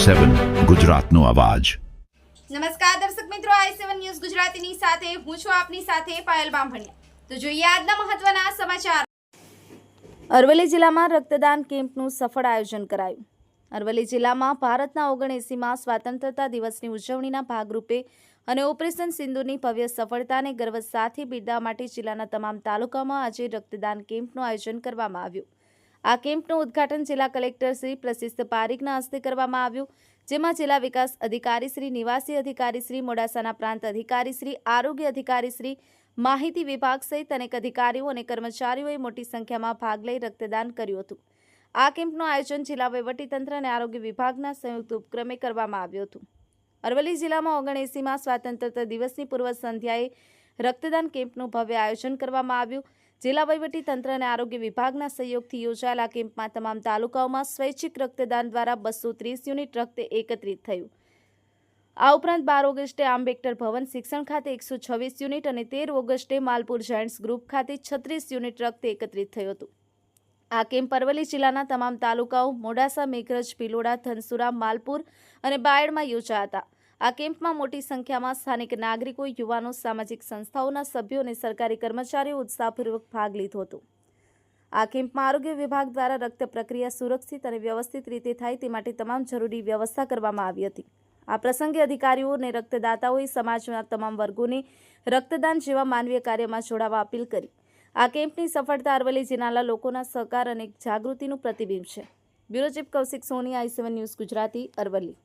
i7 ગુજરાતનો અવાજ। નમસ્કાર દર્શક મિત્રો, i7 ન્યૂઝ ગુજરાતીની સાથે હું છું આપની સાથે પાયલ બામભણિયા। તો જોઈએ આજના મહત્વના સમાચાર। અરવલ્લી જિલ્લામાં રક્તદાન કેમ્પનું સફળ આયોજન કરાયું। અરવલ્લી જિલ્લામાં ભારતના 79માં સ્વતંત્રતા દિવસની ઉજવણીના ભાગરૂપે અને ઓપરેશન સિંદૂરની ભવ્ય સફળતાને ગર્વ સાથે બિરદાવવા માટે જિલ્લાના તમામ તાલુકામાં આજે રક્તદાન કેમ્પનું આયોજન કરવામાં આવ્યું। આ કેમ્પનું ઉદ્ઘાટન જિલ્લા કલેક્ટર શ્રી પ્રશિષ્ટ પારીખના હસ્તે કરવામાં આવ્યું, જેમાં જિલ્લા વિકાસ અધિકારી શ્રી, નિવાસી અધિકારી શ્રી, મોડાસાના પ્રાંત અધિકારી શ્રી, આરોગ્ય અધિકારી શ્રી, માહિતી વિભાગ સહિત અનેક અધિકારીઓ અને કર્મચારીઓએ મોટી સંખ્યામાં ભાગ લઈ રક્તદાન કર્યું હતું। આ કેમ્પનું આયોજન જિલ્લા વહીવટીતંત્ર અને આરોગ્ય વિભાગના સંયુક્ત ઉપક્રમે કરવામાં આવ્યું હતું। અરવલ્લી જિલ્લામાં 79માં સ્વતંત્રતા દિવસની પૂર્વ સંધ્યાએ રક્તદાન કેમ્પનું ભવ્ય આયોજન કરવામાં આવ્યું। જિલ્લા વહીવટીતંત્ર અને આરોગ્ય વિભાગના સહયોગથી યોજાયેલા કેમ્પમાં તમામ તાલુકાઓમાં સ્વૈચ્છિક રક્તદાન દ્વારા 230 યુનિટ રક્ત એકત્રિત થયું। આ ઉપરાંત 12 ઓગસ્ટે આંબેડકર ભવન શિક્ષણ ખાતે 126 યુનિટ અને 13 ઓગસ્ટે માલપુર જાયન્ટ્સ ગ્રુપ ખાતે 36 યુનિટ રક્ત એકત્રિત થયું હતું। આ કેમ્પ અરવલ્લી જિલ્લાના તમામ તાલુકાઓ મોડાસા, મેઘરજ, ભિલોડા, ધનસુરા, માલપુર અને બાયડમાં યોજાયા હતા। આ કેમ્પમાં મોટી સંખ્યામાં સ્થાનિક નાગરિકો, યુવાનો, સામાજિક સંસ્થાઓના સભ્યો અને સરકારી કર્મચારીઓ ઉત્સાહપૂર્વક ભાગ લીધો હતો। આ કેમ્પમાં આરોગ્ય વિભાગ દ્વારા રક્ત પ્રક્રિયા સુરક્ષિત અને વ્યવસ્થિત રીતે થાય તે માટે તમામ જરૂરી વ્યવસ્થા કરવામાં આવી હતી। આ પ્રસંગે અધિકારીઓ અને રક્તદાતાઓએ સમાજના તમામ વર્ગોને રક્તદાન જેવા માનવીય કાર્યમાં જોડાવા અપીલ કરી। આ કેમ્પની સફળતા અરવલ્લી જિલ્લાના લોકોના સહકાર અને જાગૃતિનું પ્રતિબિંબ છે। બ્યુરો ચીફ કૌશિક સોની, i7 ન્યૂઝ ગુજરાતી, અરવલ્લી।